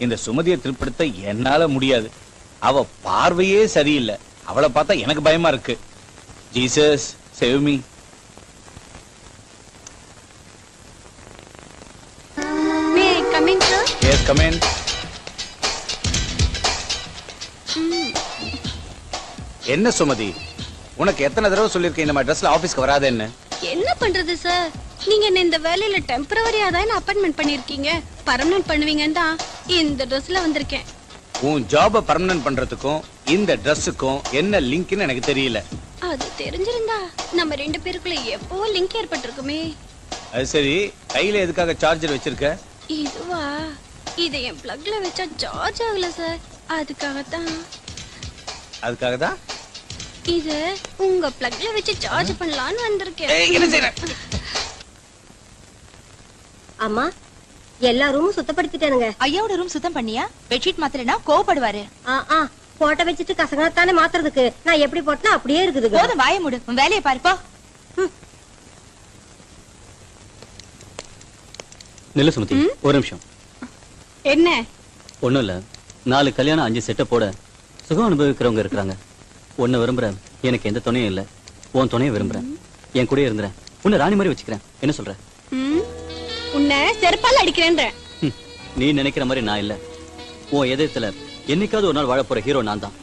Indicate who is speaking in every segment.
Speaker 1: இந்த சுமதியை திருப்படுத்த என்னால முடியாது. அவ பார்வையே சரியில்லை. அவளை பார்த்தா எனக்கு பயமா இருக்கு. Jesus save me.
Speaker 2: May I come in, sir?
Speaker 1: Yes, come in. என்ன சுமதி, உனக்கு எத்தனை தடவை சொல்லிருக்கேன் இந்த மாதிரி ட்ரெஸ்ல ஆபீஸ்க்கு வராதேன்னு?
Speaker 2: என்ன பண்றது சார், நீங்க என்ன இந்த வேலையில டெம்பரவரியா தான் அப்பாயின்ட்மெண்ட் பண்ணிருக்கீங்க. பர்மனன்ட் பண்ணுவீங்கன்னு தான் இந்த ட்ரெஸ்ல வந்திருக்கேன்.
Speaker 1: உன் ஜாப பர்மனன்ட் பண்றதுக்கும் இந்த ட்ரெஸ்ஸுக்கும் என்ன லிங்க்னு எனக்கு தெரியல.
Speaker 2: அது தெரிஞ்சிருந்தா நம்ம ரெண்டு பேருக்குள்ள எப்போ லிங்க் ஏற்பட்டிருக்குமே.
Speaker 1: அது சரி, கையில எதுக்காக சார்ஜர் வச்சிருக்க?
Speaker 2: இதுவா, இதை என் பிளக்ல வச்சா சார்ஜ் ஆகல சார், அதுக்காகத்தான்.
Speaker 1: அதுக்காகதான்
Speaker 2: இத உங்க பிளக்ல வச்சு சார்ஜ் பண்ணலாம்னு வந்திருக்கேன்.
Speaker 1: என்ன செய்ற?
Speaker 3: அம்மா, எல்லா ரூமும் சுத்தப்படுத்திட்டானுங்க.
Speaker 4: ஐயாவோட ரூம் சுத்தம் பண்ணியா? பெட்ஷீட் மாத்தலனா கோவப்படுவாரு.
Speaker 3: போட்ட வச்சுட்டு கசங்கத்தானே மாத்துறதுக்கு நான் எப்படி போட்டா அப்படியே இருக்குது.
Speaker 4: போதும், வாய மூடு, உன் வேலையை பாருப்பா.
Speaker 5: நில்லு சுமதி, ஒரு நிமிஷம்.
Speaker 2: என்ன?
Speaker 5: ஒண்ணும் இல்ல, 4 கல்யாணம் 5 செட்டை போட சுகம் அனுபவிக்கிறவங்க இருக்கிறாங்க. உன்னை விரும்புறேன், எனக்கு எந்த துணையும் இல்ல. உன் துணையை விரும்புறேன், என் கூட இருந்துறேன், உன்னை ராணி மாதிரி வச்சுக்கிறேன். என்ன சொல்ற?
Speaker 2: உன்னை செருப்பால அடிக்கிறேன்ற.
Speaker 5: நீ நினைக்கிற மாதிரி நான் இல்ல. உன் எதயத்துல என்னைக்காவது ஒரு நாள் வாழ போற ஹீரோ நான் தான்.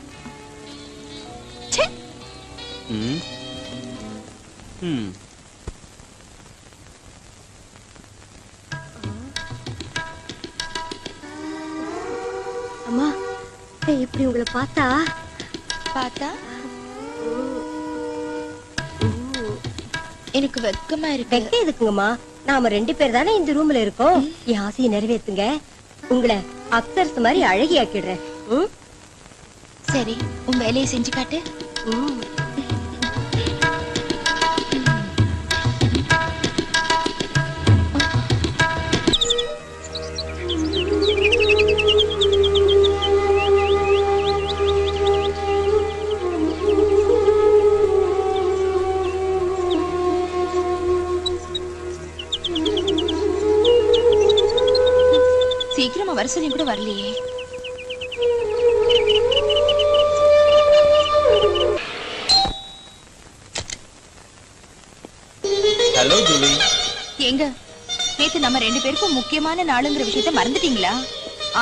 Speaker 3: அம்மா, இப்படி உங்களை பார்த்தா
Speaker 4: எனக்கு வெக்கமா இருக்கு.
Speaker 3: வெக்க எதுக்குங்கம்மா? நாம 2 பேர் தானே இந்த ரூம்ல இருக்கோம். என் ஆசையை நிறைவேற்றுங்க. உங்களை அப்சரஸ் மாதிரி அழகி ஆக்கிடுறேன்.
Speaker 4: சரி, உன் வேலையை செஞ்சு காட்டு. சீக்கிரமா வர சொல்லி கூட வரலையே.
Speaker 1: Hello Julie.
Speaker 4: எங்க நேத்து நம்ம 2 பேருக்கும் முக்கியமான நாளுங்கிற விஷயத்த மறந்துட்டீங்களா?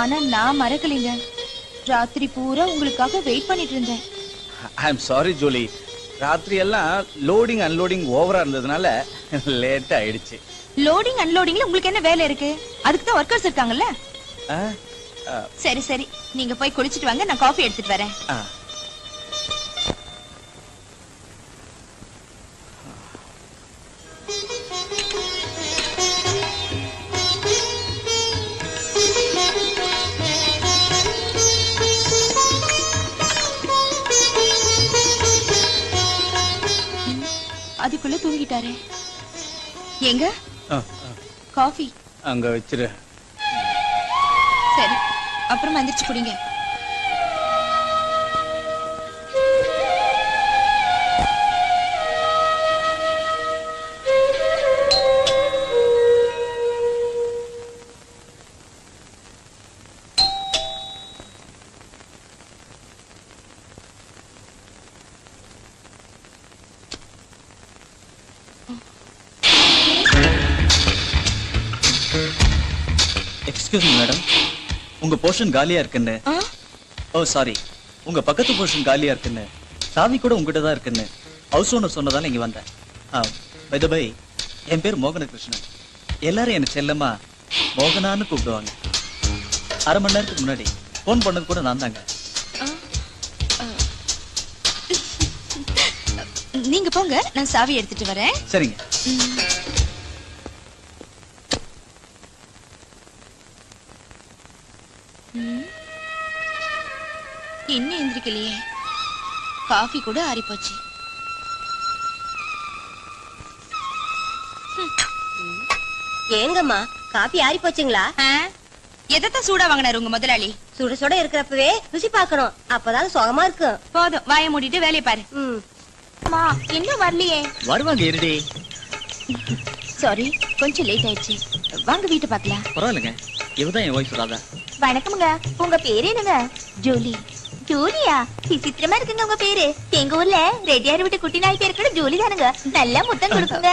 Speaker 4: ஆனா நான் மறக்கலைங்க. ராத்திரி பூரா உங்களுக்காக வெயிட் பண்ணிட்டு இருந்தேன்.
Speaker 1: ஐ அம் சாரி ஜூலி, ராத்திரி எல்லாம் லோடிங் அன்லோடிங் ஓவரா இருந்ததுனால லேட் ஆயிடுச்சு.
Speaker 4: லோடிங் அன்லோடிங்ல உங்களுக்கு என்ன வேலை இருக்கு? அதுக்கு தான் வர்க்கர்ஸ் இருக்காங்கல்ல. சரி சரி, நீங்க போய் குளிச்சிட்டு வாங்க, நான் காஃபி எடுத்துட்டு வரேன். அதுக்குள்ள தூங்கிட்டாரே. எங்க காஃபி?
Speaker 1: அங்க வச்சிரு.
Speaker 4: சரி, அப்புறம் எந்திரிச்சு குடிங்க.
Speaker 6: எக்ஸ்கியூஸ் மீ மேடம், உங்க போர்ஷன் காலியா இருக்குன்னு. ஓ சாரி, உங்க பக்கத்து போர்ஷன் காலியா இருக்குன்னு, சாவி கூட உங்ககிட்ட தான் இருக்குன்னு ஹவுஸ் ஓனர் சொன்னதால இங்க வந்தேன். பை தி பை, என் பேர் மோகனகிருஷ்ணன். எல்லாரும் என்ன செல்லமா மோகனான்னு கூப்பிடுவாங்க. அரை மணி நேரத்துக்கு முன்னாடி போன் பண்ணது கூட நான் தாங்க.
Speaker 4: நீங்க போங்க, நான் சாவி எடுத்துட்டு வரேன்.
Speaker 6: சரிங்க.
Speaker 4: இன்னும் எந்திரிக்கலையே. காஃபி கூட ஆறி போச்சு.
Speaker 3: ஏங்கம்மா, காபி ஆறி போச்சுங்களா?
Speaker 4: எதத்தான் சூடா வாங்கினாரு உங்க முதலாளி?
Speaker 3: சுட சுட இருக்கிறப்பவே ருசி பார்க்கணும், அப்பதான் சுகமா இருக்கும்.
Speaker 4: போதும், வாயை மூடிட்டு வேலையை பாரு. இன்னும் வரலையே.
Speaker 6: வருவாங்க இருடி.
Speaker 4: சாரி, கொஞ்சம் லேட் ஆயிடுச்சு. வாங்க வீட்டை பார்க்கலாம்.
Speaker 6: பரவாயில்லைங்க, இவதான் என் ஒய்ஃப் ராதா.
Speaker 4: வணக்கம்ங்க. உங்க பேரு என்னங்க? ஜூலி. ஜூலியா? விசித்திரமா இருக்குங்க உங்க பேரு. எங்க ஊர்ல ரெட்டியார் வீட்டு குட்டி நாய் பேரு கூட ஜூலி தானுங்க. நல்லா முத்தம் கொடுக்குங்க.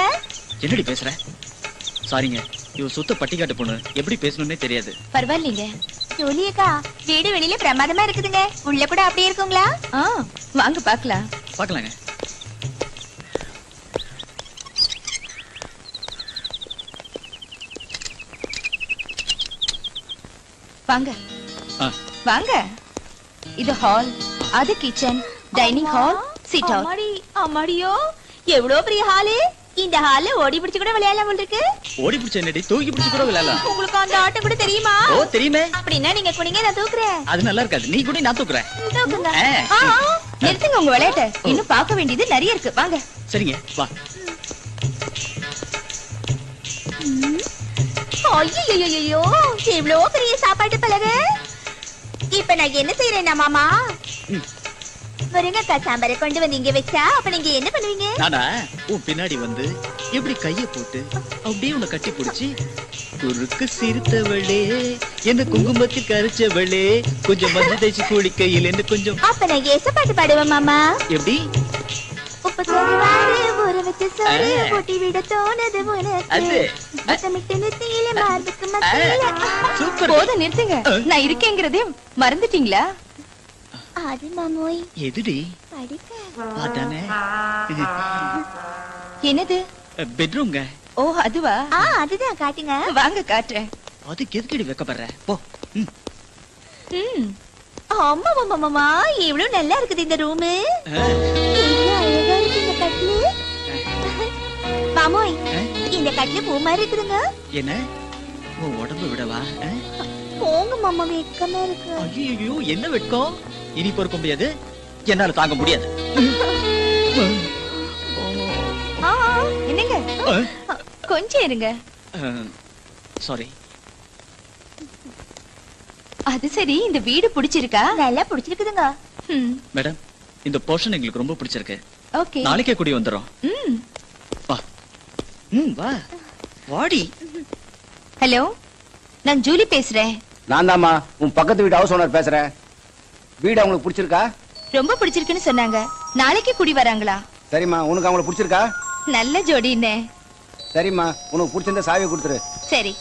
Speaker 6: என்னடி பேசுற? சாரிங்க, இவ சுத்த பட்டிக்காட்டு பொண்ணு, எப்படி பேசணும்னே தெரியாது.
Speaker 4: பரவாயில்லைங்க. ஜூலி அக்கா, வீடு வெளியில பிரமாதமா இருக்குதுங்க. உள்ள கூட அப்படியே இருக்குங்களா? வாங்க பாக்கலாம்.
Speaker 6: பாக்கலாங்க.
Speaker 4: வாங்க வாங்க. இது ஹால், அது kitchen, dining hall, sit out. அம்மாடி அம்மாடியோ, எவ்வளவு பெரிய ஹாலு. இந்த ஹால்ல ஓடி பிடிச்சு கூட விளையாடலாம் போல இருக்கு.
Speaker 6: ஓடி பிடிச்ச என்னடி, தூக்கி பிடிச்சு கூட விளையாடலாம்.
Speaker 4: உங்களுக்கு அந்த ஆட்டம் கூட தெரியுமா?
Speaker 6: ஓ தெரியுமே.
Speaker 4: அப்படின்னா நீங்க குனிங்க, நான் தூக்குறேன்.
Speaker 6: அது நல்லா இருக்காது, நீ கூட நான் தூக்குறேன்.
Speaker 4: தூக்குங்க. நிறுத்துங்க உங்க விளையாட்ட, இன்னும் பார்க்க வேண்டியது நிறைய இருக்கு. வாங்க.
Speaker 6: சரிங்க வா.
Speaker 4: ஐயோ, எவ்வளவு பெரிய சாப்பாட்டு பலகை. இப்ப நான் என்ன செய்யறேன்னா மாமா, முருங்கக்காய் சாம்பாரை கொண்டு வந்து இங்க வச்சா அப்ப நீங்க என்ன பண்ணுவீங்க?
Speaker 6: நானா உன் பின்னாடி வந்து எப்படி கைய போட்டு அப்படியே உன்னை கட்டி பிடிச்சி, குறுக்கு சிரித்தவளே, என்ன குங்குமத்தில் கரைச்சவளே, கொஞ்சம் மஞ்சள் தேய்ச்சி குளிக்கையில் என்ன கொஞ்சம்.
Speaker 4: அப்ப நான் ஏச பாட்டு பாடுவேன் மாமா.
Speaker 6: எப்படி?
Speaker 4: உப்பு சோறு ஊற வச்ச சோறு போட்டி விட தோணுது உனக்கு, முத்தமிட்டு நெத்தியில மார்புக்கு மத்தியில.
Speaker 6: சூப்பர்.
Speaker 4: போதும் நிறுத்துங்க, நான் இருக்கேங்கிறதே மறந்துட்டீங்களா? அது மாமோய்.
Speaker 6: எதுடி?
Speaker 4: படிக்க.
Speaker 6: அதானே.
Speaker 4: என்னது?
Speaker 6: பெட்ரூம்ங்க.
Speaker 4: ஓ அதுவா? அதுதான், காட்டுங்க. வாங்க காட்டுறேன்.
Speaker 6: அதுக்கு எதுக்கடி வைக்கப்படுற? போ.
Speaker 4: ஆமா மாமா, இவ்வளவு நல்லா இருக்குது இந்த ரூமு. அழகா இருக்கு இந்த கட்டிலு. மாமோய், இந்த கட்டிலு பூ மாதிரி இருக்குதுங்க.
Speaker 6: என்ன உன் உடம்பு விடவா?
Speaker 4: போங்க மாமா, வெக்கமா இருக்கு.
Speaker 6: ஐயோ, என்ன வெட்கம்? இனி பொறுக்க முடியாது, என்னால தாங்க முடியாது.
Speaker 4: என்னங்க, கொஞ்சம் இருங்க.
Speaker 6: சாரி.
Speaker 4: அது சரி, இந்த வீடு பிடிச்சிருக்கா? நல்லா பிடிச்சிருக்குதுங்க.
Speaker 6: மேடம், இந்த போர்ஷன் எங்களுக்கு ரொம்ப பிடிச்சிருக்கு.
Speaker 4: ஓகே,
Speaker 6: நாளைக்கே குடி வந்துறோம். வா. வா வாடி.
Speaker 4: ஹலோ, நான் ஜூலி பேசுறேன்.
Speaker 7: நான் தாம்மா உன் பக்கத்து வீட்டு ஹவுஸ் ஓனர் பேசுறேன். வீடு அவங்களுக்கு பிடிச்சிருக்கா?
Speaker 4: ரொம்ப பிடிச்சிருக்குன்னு சொன்னாங்க. நாளைக்கு குடி வராங்களா?
Speaker 7: சரிம்மா. உனக்கு அவங்களுக்கு பிடிச்சிருக்கா?
Speaker 4: நல்ல ஜோடின்னு.
Speaker 7: சரிம்மா, உனக்கு பிடிச்சிருந்தா சாவியை கொடுத்துரு.
Speaker 4: சரி.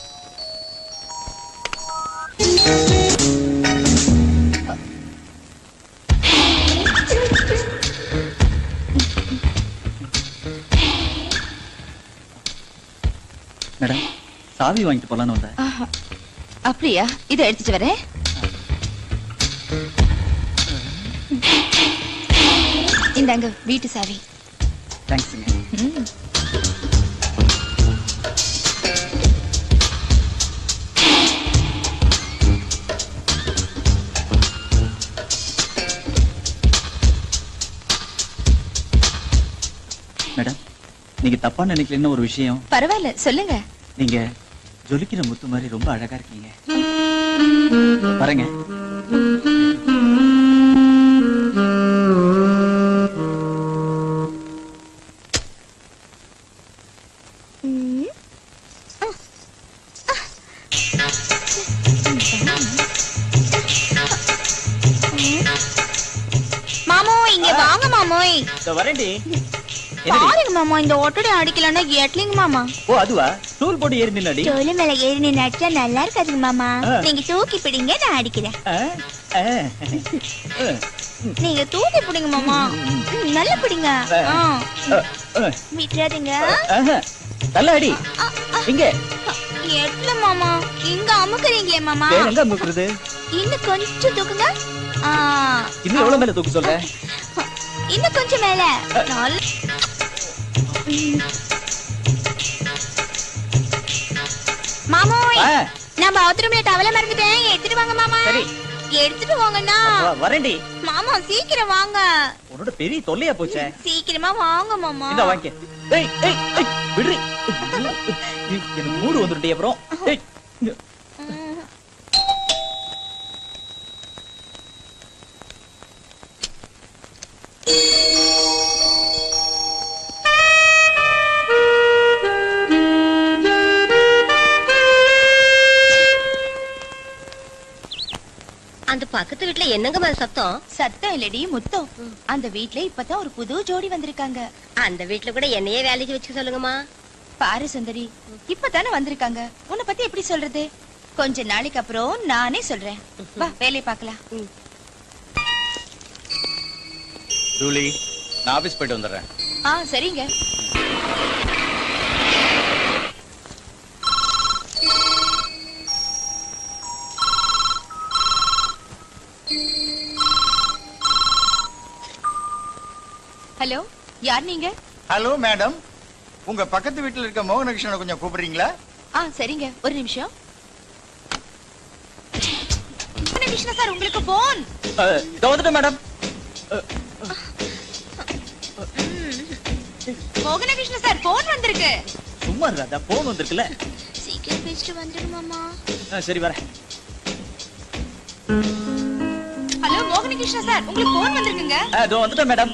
Speaker 6: மேடம், சாவி வாங்கிட்டு போலான்னு வந்தேன்.
Speaker 4: அப்படியா? இதை எடுத்துட்டு வரேன். இந்தாங்க வீட்டு சாவி.
Speaker 6: தேங்க்ஸுங்க. மேடம், நீங்க தப்பா நினைக்கலன்னு ஒரு விஷயம்.
Speaker 4: பரவாயில்ல, சொல்லுங்க.
Speaker 6: நீங்க ஜொலிக்கிற முத்து மாதிரி ரொம்ப அழகா இருக்கீங்க. வரேங்க.
Speaker 2: மாமோ, இங்க வாங்க மாமோய்.
Speaker 6: வரேன்டி.
Speaker 2: பாருங்க மாமா, இந்த ஓட்டோட அடிக்கலன்னா எட்லிங்க மாமா.
Speaker 6: ஓ அதுவா? டூல் போட்டு ஏறி நின்னாடி.
Speaker 4: தோல் மேல ஏறி நின்னாச்சா நல்லா இருக்காதுங்க மாமா. நீங்க தூக்கி பிடிங்க, நான் அடிக்கிறேன். நீங்க தூக்கி பிடிங்க மாமா. நல்லா பிடிங்க. விட்டுறாதீங்க.
Speaker 6: நல்லா அடி. இங்க
Speaker 2: எட்ல மாமா, இங்க அமுக்குறீங்களே மாமா.
Speaker 6: எங்க அமுக்குறது?
Speaker 2: இன்னும் கொஞ்சம் தூக்குங்க.
Speaker 6: இன்னும் எவ்வளவு மேல தூக்க சொல்ற?
Speaker 2: இன்னும் கொஞ்சம் மேல. மாமோய், நான் பாத்ரூம்ல டவல மறந்துட்டேன், எடுத்துட்டு வாங்க மாமா.
Speaker 6: சரி,
Speaker 2: எடுத்துட்டு வாங்கண்ணா.
Speaker 6: வரேன்டி.
Speaker 2: மாமா சீக்கிரம் வாங்க.
Speaker 6: உன்னோட பெரிய தொல்லையா போச்சே.
Speaker 2: சீக்கிரமா வாங்க மாமா.
Speaker 6: இந்த வாங்க. ஏய் ஏய் ஏய், விடுறி. எனக்கு மூடு வந்துட்டே அப்புறம். ஏய்.
Speaker 3: அந்த பக்கத்து வீட்டுல என்னங்க சத்தம்?
Speaker 4: சத்தம் இல்லடி முத்தம். அந்த வீட்ல இப்பதான் ஒரு புது ஜோடி வந்திருக்காங்க.
Speaker 3: அந்த வீட்டுல கூட என்னையே வேலைக்கு வச்சு சொல்லுங்கம்மா.
Speaker 4: பாரு சுந்தரி, இப்பதானே வந்திருக்காங்க. உன்னை பத்தி எப்படி சொல்றது? கொஞ்ச நாளைக்கு அப்புறம் நானே சொல்றேன். வா வேலையை பார்க்கலாம்.
Speaker 1: ஜூலி, நான் ஆபீஸ் போயிட்டு வந்துடுறேன்.
Speaker 4: சரிங்க. ஹலோ, யார் நீங்க?
Speaker 8: ஹலோ மேடம், உங்க பக்கத்து வீட்டுல இருக்க மோகனகிருஷ்ணனை கொஞ்சம் கூப்பிடுறீங்களா?
Speaker 4: சரிங்க, ஒரு நிமிஷம். மோகனகிருஷ்ண சார், உங்களுக்கு போன்.
Speaker 6: இதோ வந்துட்டேன் மேடம்.
Speaker 4: மோகனகிருஷ்ண சார், போன் வந்திருக்கு.
Speaker 6: சும்மா இருடா, போன் வந்திருக்குல்ல.
Speaker 2: சீக்கிரம் பேசிட்டு வந்துடுமாமா.
Speaker 6: சரி வரேன்.
Speaker 4: ஹலோ மோகனகிருஷ்ண சார், உங்களுக்கு போன் வந்திருக்குங்க.
Speaker 6: இதோ வந்துட்டேன் மேடம்.